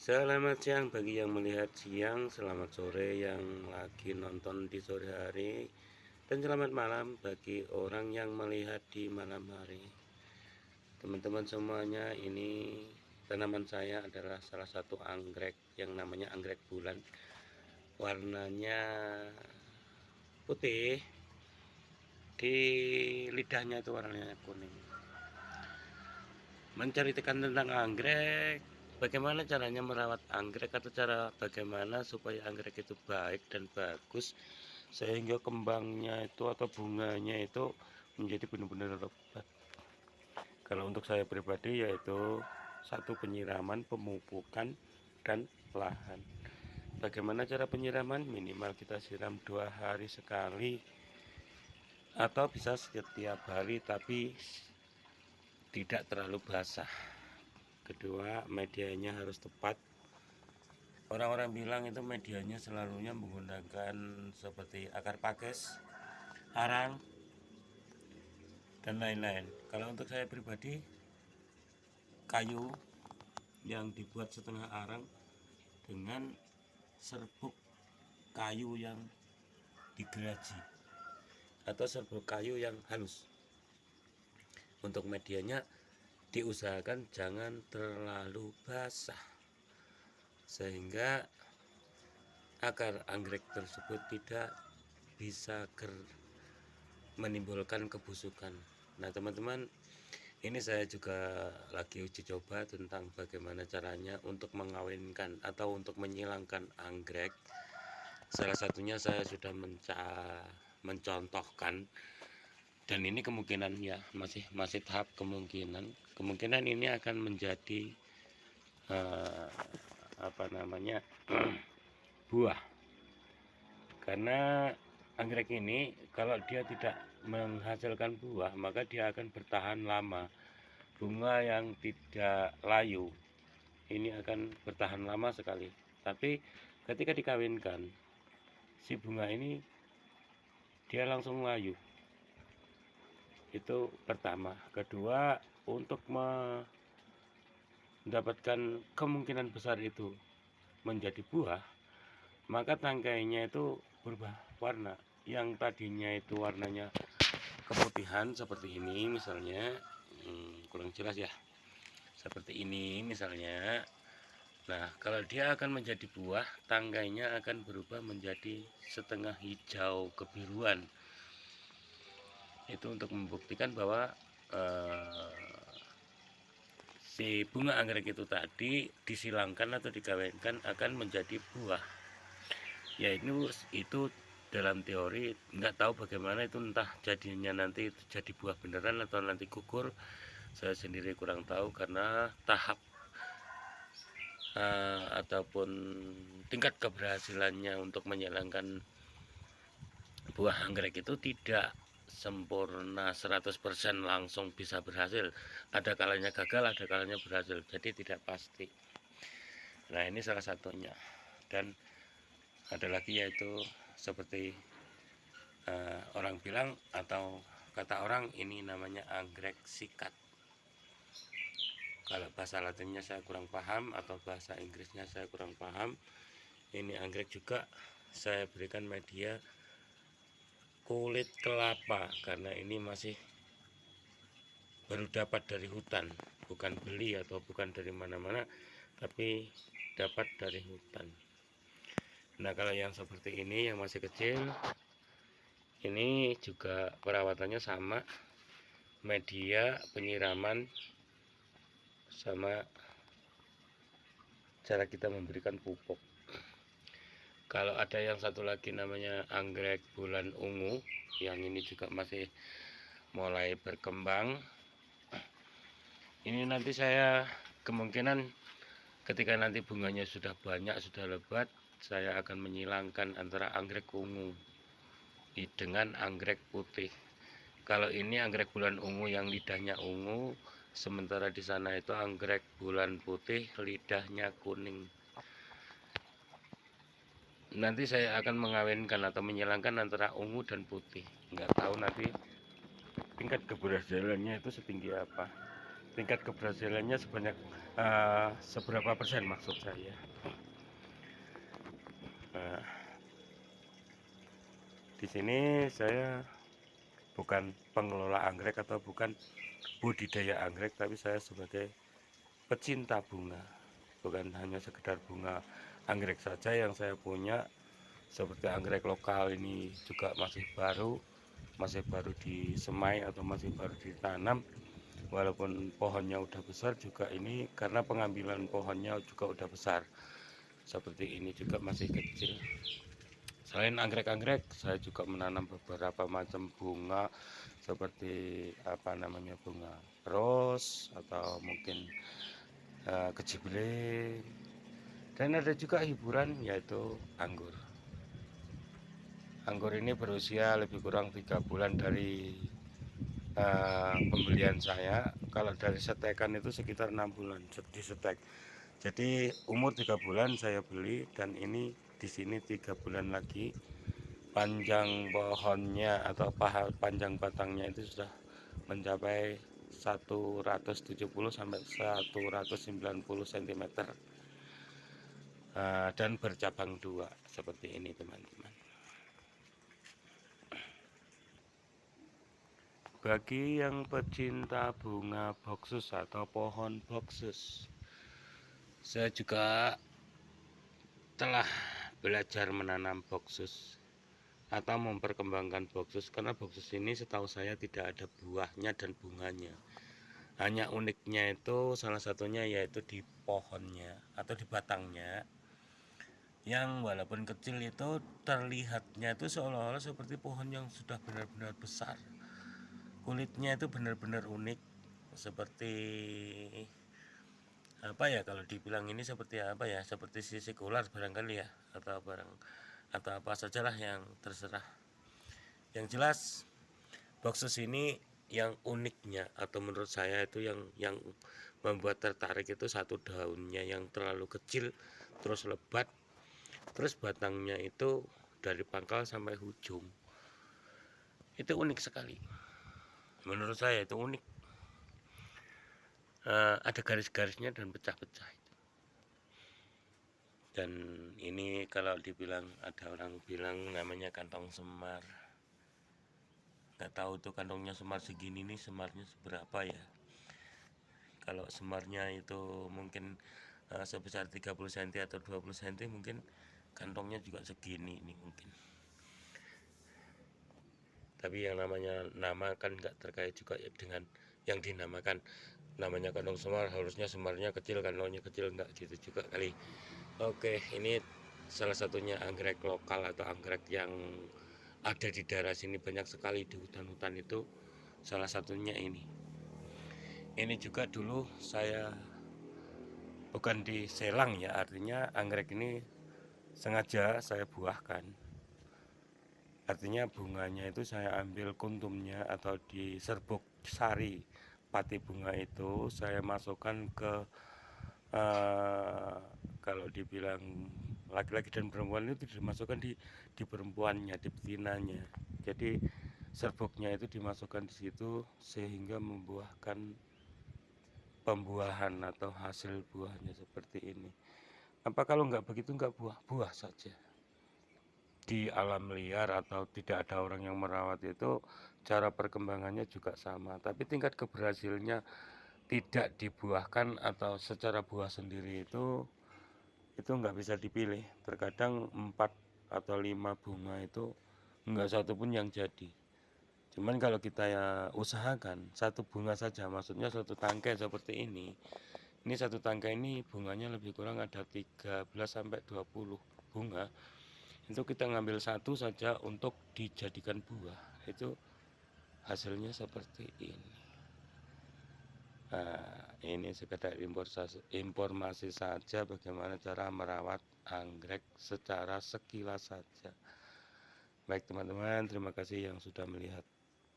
Selamat siang bagi yang melihat siang, selamat sore yang lagi nonton di sore hari, dan selamat malam bagi orang yang melihat di malam hari. Teman-teman semuanya, ini tanaman saya adalah salah satu anggrek yang namanya anggrek bulan. Warnanya putih, di lidahnya itu warnanya kuning. Menceritakan tentang anggrek, bagaimana caranya merawat anggrek atau bagaimana supaya anggrek itu baik dan bagus sehingga kembangnya itu atau bunganya itu menjadi benar-benar lebat. Kalau untuk saya pribadi yaitu satu, penyiraman, pemupukan, dan lahan. Bagaimana cara penyiraman? Minimal kita siram 2 hari sekali atau bisa setiap hari tapi tidak terlalu basah. Kedua, medianya harus tepat. Orang-orang bilang itu medianya selalunya menggunakan seperti akar pakis, arang, dan lain-lain. Kalau untuk saya pribadi, kayu yang dibuat setengah arang dengan serbuk kayu yang digeraji atau serbuk kayu yang halus. Untuk medianya diusahakan jangan terlalu basah sehingga akar anggrek tersebut tidak bisa menimbulkan kebusukan. Nah teman-teman, ini saya juga lagi uji coba tentang bagaimana caranya untuk mengawinkan atau untuk menyilangkan anggrek. Salah satunya saya sudah mencontohkan, dan ini kemungkinan ya masih tahap kemungkinan ini akan menjadi eh, buah. Karena anggrek ini kalau dia tidak menghasilkan buah, maka dia akan bertahan lama. Bunga yang tidak layu ini akan bertahan lama sekali. Tapi ketika dikawinkan, si bunga ini dia langsung layu. Itu pertama. Kedua, untuk mendapatkan kemungkinan besar itu menjadi buah, maka tangkainya itu berubah warna. Yang tadinya itu warnanya keputihan seperti ini misalnya, kurang jelas ya, seperti ini misalnya. Nah kalau dia akan menjadi buah, tangkainya akan berubah menjadi setengah hijau kebiruan. Itu untuk membuktikan bahwa si bunga anggrek itu tadi disilangkan atau dikawinkan akan menjadi buah. Ya itu dalam teori, nggak tahu bagaimana itu, entah jadinya nanti jadi buah beneran atau nanti gugur, saya sendiri kurang tahu karena tahap ataupun tingkat keberhasilannya untuk menyilangkan buah anggrek itu tidak sempurna 100% langsung bisa berhasil. Ada kalanya gagal, ada kalanya berhasil, jadi tidak pasti. Nah ini salah satunya. Dan ada lagi yaitu seperti orang bilang atau kata orang, ini namanya anggrek sikat. Kalau bahasa latinnya saya kurang paham atau bahasa Inggrisnya saya kurang paham. Ini anggrek juga saya berikan media kulit kelapa karena ini masih baru dapat dari hutan, bukan beli atau bukan dari mana-mana, tapi dapat dari hutan. Nah kalau yang seperti ini yang masih kecil, ini juga perawatannya sama, media, penyiraman, sama cara kita memberikan pupuk. Kalau ada yang satu lagi namanya anggrek bulan ungu, yang ini juga masih mulai berkembang. Ini nanti saya kemungkinan ketika nanti bunganya sudah banyak, sudah lebat, saya akan menyilangkan antara anggrek ungu dengan anggrek putih. Kalau ini anggrek bulan ungu yang lidahnya ungu, sementara di sana itu anggrek bulan putih lidahnya kuning. Nanti saya akan mengawinkan atau menyilangkan antara ungu dan putih. Nggak tahu nanti tingkat keberhasilannya itu setinggi apa. tingkat keberhasilannya sebanyak seberapa persen maksud saya. Nah, di sini saya bukan pengelola anggrek atau bukan budidaya anggrek, tapi saya sebagai pecinta bunga. Bukan hanya sekedar bunga anggrek saja yang saya punya, seperti anggrek lokal ini juga masih baru disemai atau masih baru ditanam. Walaupun pohonnya udah besar juga, ini karena pengambilan pohonnya juga udah besar. Seperti ini juga masih kecil. Selain anggrek-anggrek, saya juga menanam beberapa macam bunga seperti bunga ros atau mungkin kecibreng, dan ada juga hiburan yaitu anggur. Anggur ini berusia lebih kurang 3 bulan dari pembelian saya. Kalau dari setekan itu sekitar 6 bulan di setek. Jadi umur 3 bulan saya beli, dan ini di sini 3 bulan lagi. Panjang pohonnya atau panjang batangnya itu sudah mencapai 170 sampai 190 cm, dan bercabang 2 seperti ini teman-teman. Bagi yang pecinta bunga boksus atau pohon boksus, saya juga telah belajar menanam boksus atau memperkembangkan boksus, karena boksus ini setahu saya tidak ada buahnya dan bunganya. Hanya uniknya itu salah satunya yaitu di pohonnya atau di batangnya, yang walaupun kecil itu terlihatnya itu seolah-olah seperti pohon yang sudah benar-benar besar. Kulitnya itu benar-benar unik, seperti kalau dibilang ini seperti seperti sisik ular barangkali ya, atau apa sajalah yang terserah. Yang jelas boksus ini yang uniknya atau menurut saya itu yang membuat tertarik itu satu daunnya yang terlalu kecil, terus lebat, terus batangnya itu dari pangkal sampai ujung itu unik sekali. Menurut saya itu unik. Ada garis-garisnya dan pecah-pecah. Dan ini kalau dibilang, ada orang bilang namanya kantong semar. Nggak tahu tuh kantongnya semar segini nih, semarnya seberapa ya. Kalau semarnya itu mungkin sebesar 30 cm atau 20 cm, mungkin kantongnya juga segini nih mungkin. Tapi yang namanya nama kan nggak terkait juga ya dengan yang dinamakan. Namanya kantong semar, harusnya semarnya kecil, kantongnya kecil, nggak gitu juga kali. Oke, ini salah satunya anggrek lokal atau anggrek yang ada di daerah sini banyak sekali di hutan-hutan itu. Salah satunya ini juga dulu saya bukan di selang ya, artinya anggrek ini sengaja saya buahkan. Artinya bunganya itu saya ambil kuntumnya atau di serbuk sari pati bunga itu saya masukkan ke kalau dibilang laki-laki dan perempuan itu dimasukkan di perempuannya, di betinanya. Jadi serbuknya itu dimasukkan di situ sehingga membuahkan pembuahan atau hasil buahnya seperti ini. Apa kalau nggak begitu, nggak buah saja di alam liar atau tidak ada orang yang merawat, itu cara perkembangannya juga sama, tapi tingkat keberhasilannya tidak dibuahkan atau secara buah sendiri itu nggak bisa dipilih. Terkadang 4 atau 5 bunga itu nggak satu pun yang jadi. Cuman kalau kita ya usahakan satu bunga saja, maksudnya satu tangkai seperti ini satu tangkai ini bunganya lebih kurang ada 13 sampai 20 bunga. Itu kita ngambil satu saja untuk dijadikan buah, itu hasilnya seperti ini. Nah, ini sekedar informasi saja bagaimana cara merawat anggrek secara sekilas saja. Baik teman-teman, terima kasih yang sudah melihat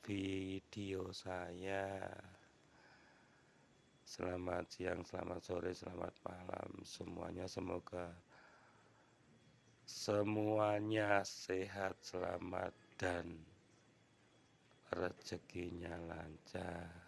video saya. Selamat siang, selamat sore, selamat malam semuanya. Semoga semuanya sehat, selamat, dan rezekinya lancar.